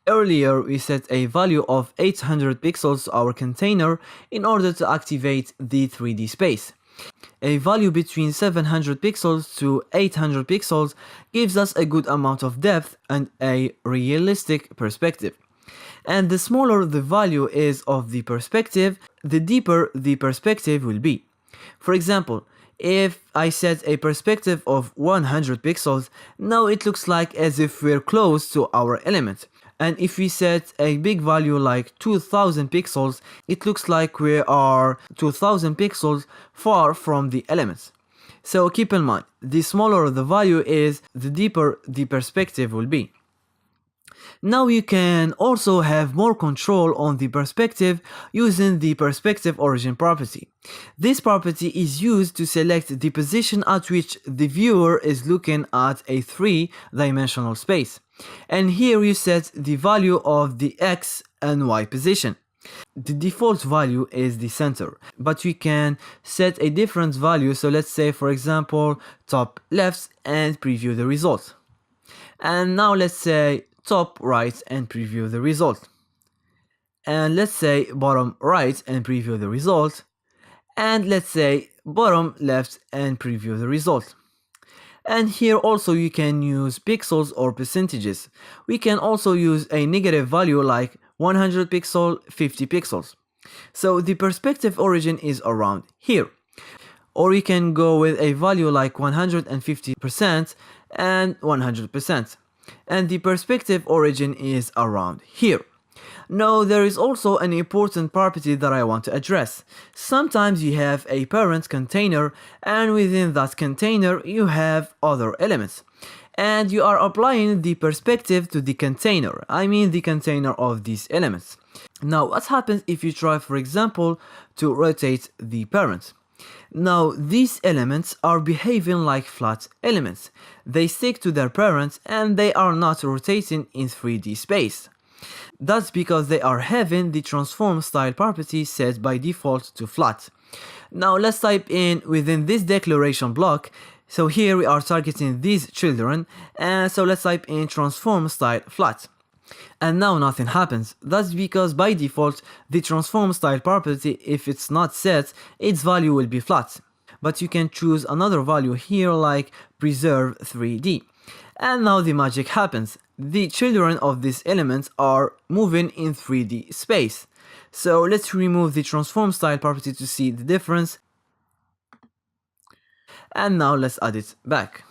Earlier, we set a value of 800 pixels to our container in order to activate the 3D space. A value between 700 pixels to 800 pixels gives us a good amount of depth and a realistic perspective. And the smaller the value is of the perspective, the deeper the perspective will be. For example, if I set a perspective of 100 pixels, now it looks like as if we're close to our element. And if we set a big value like 2000 pixels, it looks like we are 2000 pixels far from the elements. So keep in mind, the smaller the value is, the deeper the perspective will be. Now you can also have more control on the perspective using the perspective origin property. This property is used to select the position at which the viewer is looking at a 3-dimensional space. And here you set the value of the X and Y position. The default value is the center, but we can set a different value. So let's say, for example, top left and preview the result. And now let's say top right and preview the result. And let's say bottom right and preview the result. And let's say bottom left and preview the result. And here also you can use pixels or percentages. We can also use a negative value like 100 pixel, 50 pixels. So the perspective origin is around here. Or we can go with a value like 150% and 100%. And the perspective origin is around here. Now there is also an important property that I want to address. Sometimes you have a parent container and within that container you have other elements. And you are applying the perspective to the container, I mean the container of these elements. Now what happens if you try, for example, to rotate the parent? Now these elements are behaving like flat elements. They stick to their parents and they are not rotating in 3D space. That's because they are having the transform style property set by default to flat. Now let's type in within this declaration block. So here we are targeting these children, and so let's type in transform style flat. And now nothing happens. That's because by default the transform style property, if it's not set, its value will be flat. But you can choose another value here like preserve 3D. And now the magic happens. The children of these elements are moving in 3D space. So let's remove the transform style property to see the difference. And now let's add it back.